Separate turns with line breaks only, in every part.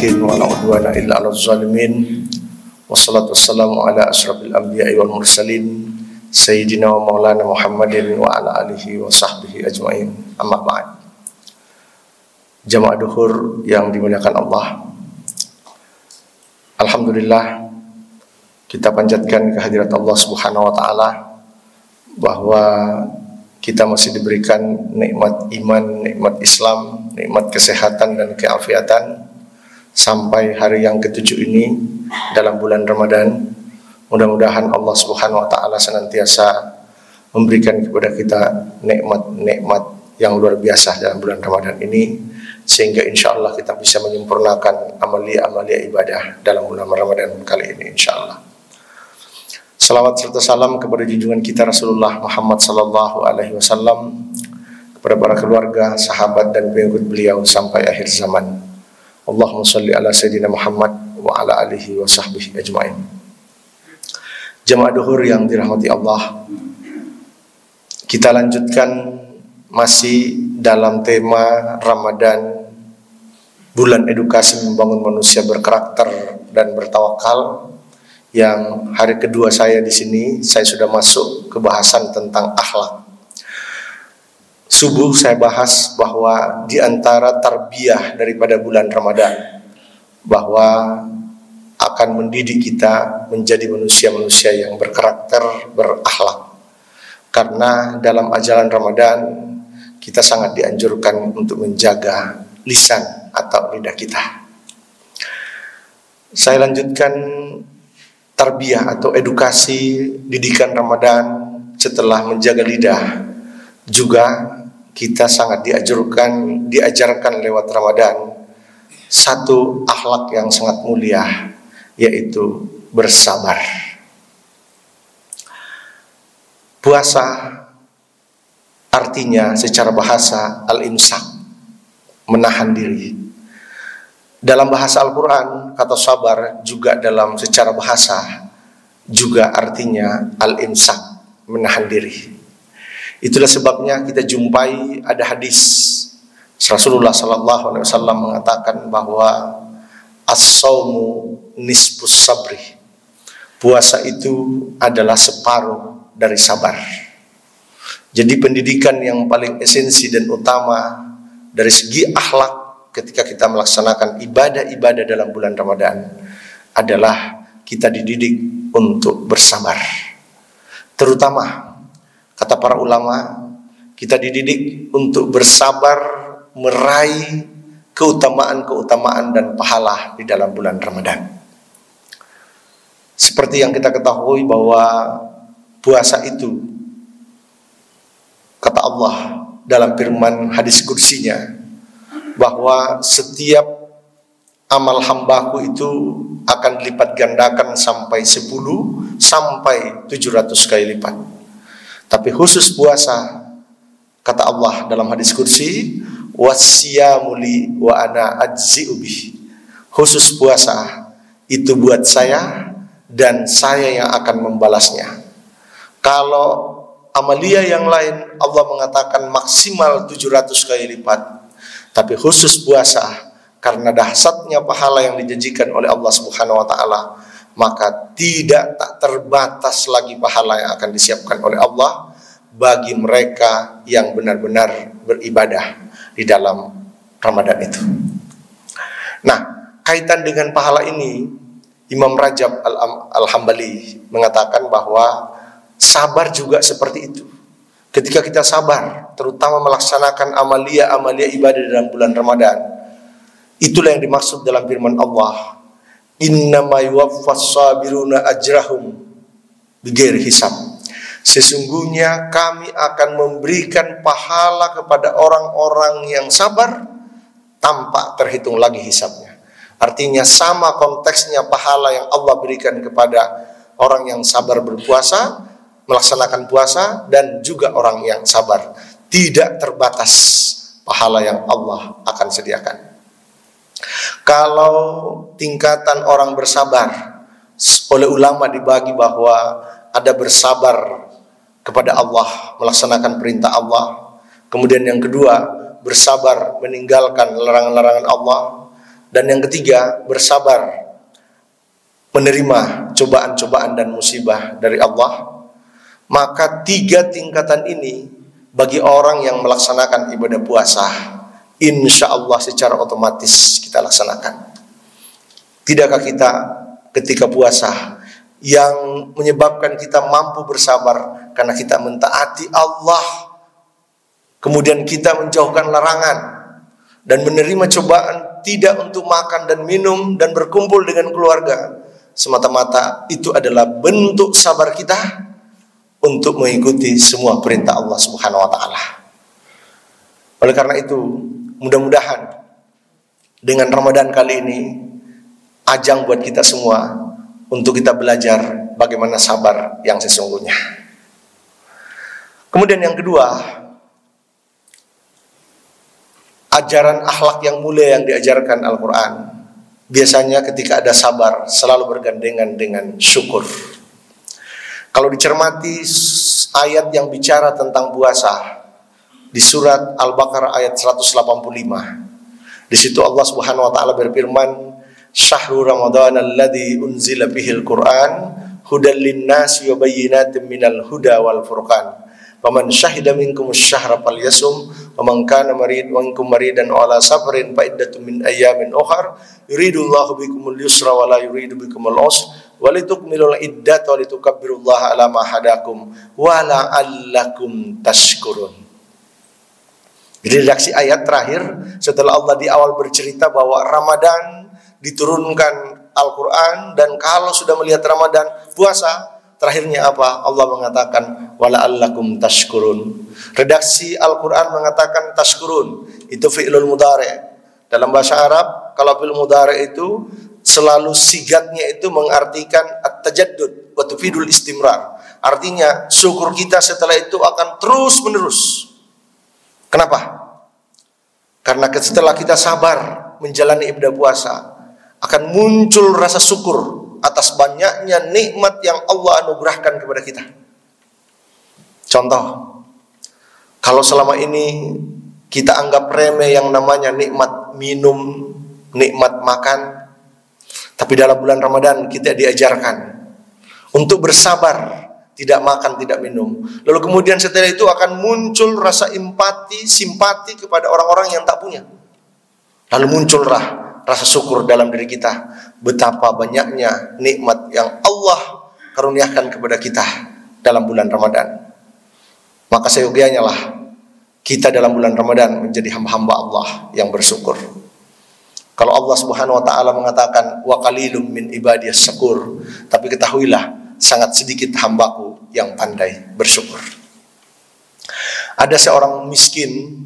salihin wa la udwana illa 'alal zalimin. Wassalatu wassalamu ala asyrafil anbiya'i wal mursalin sayyidina wa maulana Muhammadin wa ala alihi wa sahbihi ajmain. Amma ba'd. Jamaah duhur yang dimuliakan Allah, alhamdulillah kita panjatkan kehadirat Allah Subhanahu wa taala bahwa kita masih diberikan nikmat iman, nikmat Islam, nikmat kesehatan dan keafiatan sampai hari yang ke-7 ini dalam bulan Ramadan. Mudah-mudahan Allah Subhanahu wa taala senantiasa memberikan kepada kita nikmat-nikmat yang luar biasa dalam bulan Ramadan ini, sehingga insya Allah kita bisa menyempurnakan amalia-amalia ibadah dalam bulan Ramadan kali ini insya Allah. Salawat serta salam kepada junjungan kita Rasulullah Muhammad sallallahu alaihi wasallam, kepada para keluarga, sahabat dan pengikut beliau sampai akhir zaman. Allahumma shalli ala sayyidina Muhammad wa ala alihi wa sahbihi ajmain. Jamaah duhur yang dirahmati Allah, kita lanjutkan masih dalam tema Ramadan, bulan edukasi membangun manusia berkarakter dan bertawakal. Yang hari kedua saya di sini, saya sudah masuk ke bahasan tentang akhlak. Subuh saya bahas bahwa di antara tarbiyah daripada bulan Ramadan, bahwa akan mendidik kita menjadi manusia-manusia yang berkarakter, berakhlak. Karena dalam ajaran Ramadan kita sangat dianjurkan untuk menjaga lisan atau lidah kita. Saya lanjutkan tarbiyah atau edukasi didikan Ramadan setelah menjaga lidah. Juga kita sangat diajarkan lewat Ramadan satu akhlak yang sangat mulia, yaitu bersabar. Puasa artinya secara bahasa al-imsak, menahan diri. Dalam bahasa Al-Quran, kata sabar juga dalam secara bahasa juga artinya al-imsak, menahan diri. Itulah sebabnya kita jumpai ada hadis Rasulullah sallallahu alaihi wasallam mengatakan bahwa as-saumu nisfus sabri. Puasa itu adalah separuh dari sabar. Jadi pendidikan yang paling esensi dan utama dari segi akhlak ketika kita melaksanakan ibadah-ibadah dalam bulan Ramadan adalah kita dididik untuk bersabar. Terutama kata para ulama, kita dididik untuk bersabar meraih keutamaan-keutamaan dan pahala di dalam bulan Ramadan. Seperti yang kita ketahui bahwa puasa itu, kata Allah dalam firman hadis kursinya, bahwa setiap amal hambaku itu akan dilipat gandakan sampai 10 sampai 700 kali lipat. Tapi khusus puasa, kata Allah dalam hadis kursi, wassiyamuli wa ana ajzi'u bih. Khusus puasa itu buat saya dan saya yang akan membalasnya. Kalau amalia yang lain Allah mengatakan maksimal 700 kali lipat. Tapi khusus puasa, karena dahsyatnya pahala yang dijanjikan oleh Allah Subhanahu wa taala, maka tak terbatas lagi pahala yang akan disiapkan oleh Allah bagi mereka yang benar-benar beribadah di dalam Ramadan itu. Nah, kaitan dengan pahala ini, Imam Rajab Al-Hambali mengatakan bahwa sabar juga seperti itu. Ketika kita sabar, terutama melaksanakan amalia-amalia ibadah dalam bulan Ramadan, itulah yang dimaksud dalam firman Allah, innama yuwaffas sabiruna ajrahum bighairi hisab. Sesungguhnya kami akan memberikan pahala kepada orang-orang yang sabar tanpa terhitung lagi hisabnya. Artinya sama konteksnya pahala yang Allah berikan kepada orang yang sabar berpuasa, melaksanakan puasa, dan juga orang yang sabar. Tidak terbatas pahala yang Allah akan sediakan. Kalau tingkatan orang bersabar, oleh ulama dibagi bahwa ada bersabar kepada Allah, melaksanakan perintah Allah. Kemudian yang kedua, bersabar meninggalkan larangan-larangan Allah. Dan yang ketiga, bersabar menerima cobaan-cobaan dan musibah dari Allah. Maka 3 tingkatan ini bagi orang yang melaksanakan ibadah puasa, insya Allah secara otomatis kita laksanakan. Tidakkah kita ketika puasa yang menyebabkan kita mampu bersabar karena kita mentaati Allah, kemudian kita menjauhkan larangan dan menerima cobaan tidak untuk makan dan minum dan berkumpul dengan keluarga, semata-mata itu adalah bentuk sabar kita untuk mengikuti semua perintah Allah Subhanahu wa taala. Oleh karena itu, mudah-mudahan dengan Ramadan kali ini ajang buat kita semua untuk kita belajar bagaimana sabar yang sesungguhnya. Kemudian yang kedua, ajaran akhlak yang mulia yang diajarkan Al-Quran. Biasanya ketika ada sabar selalu bergandengan dengan syukur. Kalau dicermati ayat yang bicara tentang puasa di surat Al-Baqarah ayat 185, di situ Allah Subhanahu wa taala berfirman, "Syahrul Ramadan alladzi unzila bihil Qur'an hudal linnasi wa bayyinatin minal huda wal furqan. Faman syahida minkum asy-syahra falyasum wa man kana minkum maridan aw ala safarin fa iddatun min ayyamin ukhra yuridullahu bikumul yusra wa la yuridu bikumul usra wa litukmilul iddata wa litukabbirullaha ala ma hadakum wa la'allakum tashkurun." Jadi redaksi ayat terakhir setelah Allah di awal bercerita bahwa Ramadan diturunkan Al-Quran, dan kalau sudah melihat Ramadan puasa, terakhirnya apa? Allah mengatakan wala'allakum tashkurun. Redaksi Al-Quran mengatakan tashkurun, itu fi'lul mudhari'. Dalam bahasa Arab, kalau fi'lul mudhari' itu selalu sigatnya itu mengartikan at-tajaddud wa tufidul istimrar. Artinya syukur kita setelah itu akan terus menerus. Kenapa? Karena setelah kita sabar menjalani ibadah puasa, akan muncul rasa syukur atas banyaknya nikmat yang Allah anugerahkan kepada kita. Contoh, kalau selama ini kita anggap remeh yang namanya nikmat minum, nikmat makan, tapi dalam bulan Ramadan kita diajarkan untuk bersabar, tidak makan, tidak minum. Lalu kemudian setelah itu akan muncul rasa empati, simpati kepada orang-orang yang tak punya. Lalu muncullah rasa syukur dalam diri kita, betapa banyaknya nikmat yang Allah karuniakan kepada kita dalam bulan Ramadan. Maka seyogianya lah kita dalam bulan Ramadan menjadi hamba-hamba Allah yang bersyukur. Kalau Allah Subhanahu wa taala mengatakan wa qalilum min ibadiyas syakur, tapi ketahuilah sangat sedikit hambaku yang pandai bersyukur. Ada seorang miskin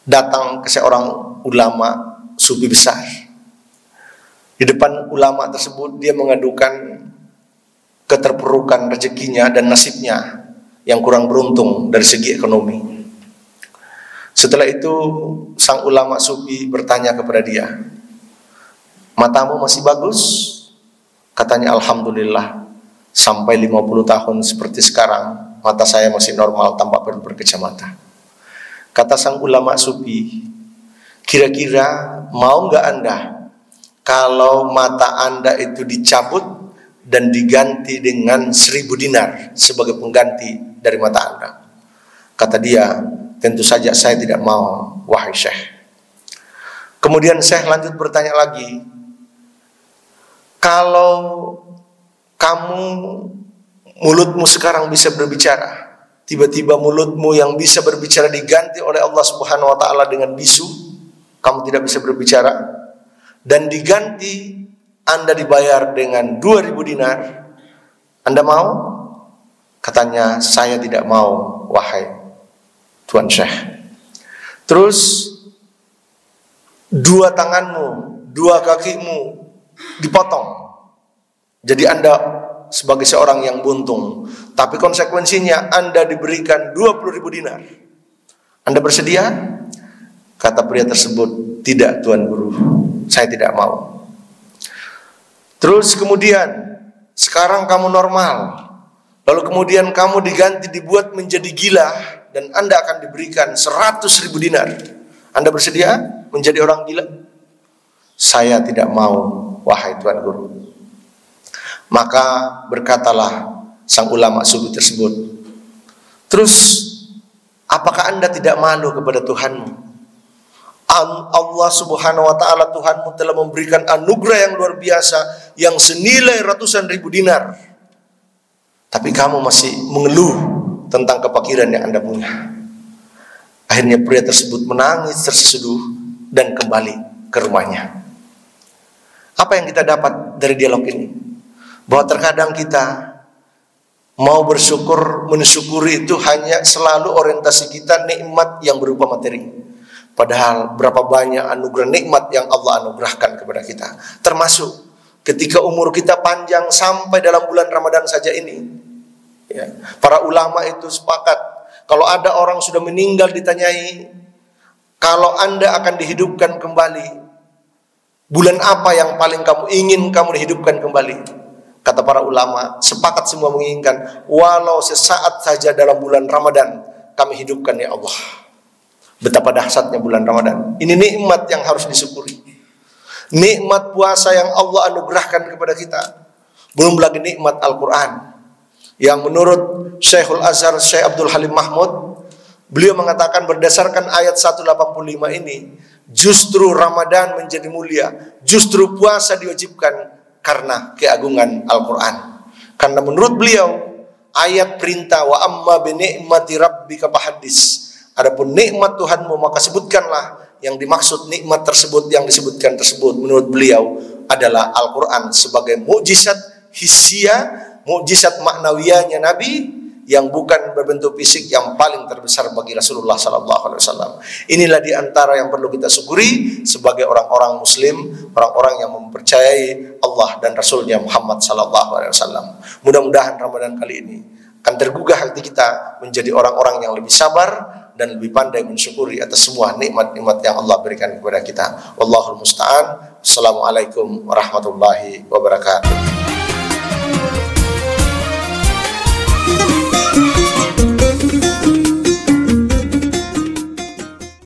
datang ke seorang ulama sufi besar. Di depan ulama tersebut dia mengadukan keterpurukan rezekinya dan nasibnya yang kurang beruntung dari segi ekonomi. Setelah itu sang ulama sufi bertanya kepada dia, "Matamu masih bagus?" Katanya, "Alhamdulillah, sampai 50 tahun seperti sekarang mata saya masih normal tanpa perlu berkacamata." Kata sang ulama sufi, "Kira-kira mau nggak Anda kalau mata Anda itu dicabut dan diganti dengan 1000 dinar sebagai pengganti dari mata Anda?" Kata dia, "Tentu saja saya tidak mau, wahai Syekh." Kemudian Syekh lanjut bertanya lagi, "Kalau kamu mulutmu sekarang bisa berbicara, tiba-tiba mulutmu yang bisa berbicara diganti oleh Allah Subhanahu wa taala dengan bisu, kamu tidak bisa berbicara, dan diganti Anda dibayar dengan 2000 dinar, Anda mau?" Katanya, "Saya tidak mau, wahai Tuan Syekh." Terus 2 tanganmu, 2 kakimu dipotong, jadi Anda sebagai seorang yang buntung, tapi konsekuensinya Anda diberikan 20.000 dinar. Anda bersedia? Kata pria tersebut, "Tidak Tuan Guru, saya tidak mau." Terus kemudian, sekarang kamu normal, lalu kemudian kamu diganti, dibuat menjadi gila, dan Anda akan diberikan 100.000 dinar. Anda bersedia menjadi orang gila? Saya tidak mau, wahai Tuan Guru. Maka berkatalah sang ulama sufi tersebut, terus apakah Anda tidak malu kepada Tuhanmu? Allah subhanahu wa ta'ala, Tuhanmu telah memberikan anugerah yang luar biasa, yang senilai ratusan ribu dinar, tapi kamu masih mengeluh tentang kefakiran yang Anda punya. Akhirnya pria tersebut menangis terseduh dan kembali ke rumahnya. Apa yang kita dapat dari dialog ini? Bahwa terkadang kita mau bersyukur, mensyukuri itu hanya selalu orientasi kita nikmat yang berupa materi. Padahal berapa banyak anugerah nikmat yang Allah anugerahkan kepada kita. Termasuk ketika umur kita panjang sampai dalam bulan Ramadan saja ini. Ya, para ulama itu sepakat, kalau ada orang sudah meninggal ditanyai, kalau Anda akan dihidupkan kembali, bulan apa yang paling kamu ingin kamu dihidupkan kembali? Kata para ulama, sepakat semua menginginkan, walau sesaat saja dalam bulan Ramadan kami hidupkan ya Allah. Betapa dahsyatnya bulan Ramadan. Ini nikmat yang harus disyukuri. Nikmat puasa yang Allah anugerahkan kepada kita. Belum lagi nikmat Al-Quran, yang menurut Syekhul Azhar, Syekh Abdul Halim Mahmud, beliau mengatakan berdasarkan ayat 185 ini, justru Ramadan menjadi mulia, justru puasa diwajibkan karena keagungan Al-Quran. Karena menurut beliau, ayat perintah wa amma bi ni'mati rabbika fahaddits, adapun nikmat Tuhanmu maka sebutkanlah. Yang dimaksud nikmat tersebut, yang disebutkan tersebut menurut beliau adalah Al-Quran sebagai mukjizat hissiyah, mukjizat maknawiyahnya Nabi yang bukan berbentuk fisik yang paling terbesar bagi Rasulullah SAW. Inilah diantara yang perlu kita syukuri sebagai orang-orang Muslim, orang-orang yang mempercayai Allah dan Rasulnya Muhammad SAW. Mudah-mudahan Ramadan kali ini akan tergugah hati kita menjadi orang-orang yang lebih sabar dan lebih pandai mensyukuri atas semua nikmat-nikmat yang Allah berikan kepada kita. Wallahul musta'an. Assalamualaikum warahmatullahi wabarakatuh.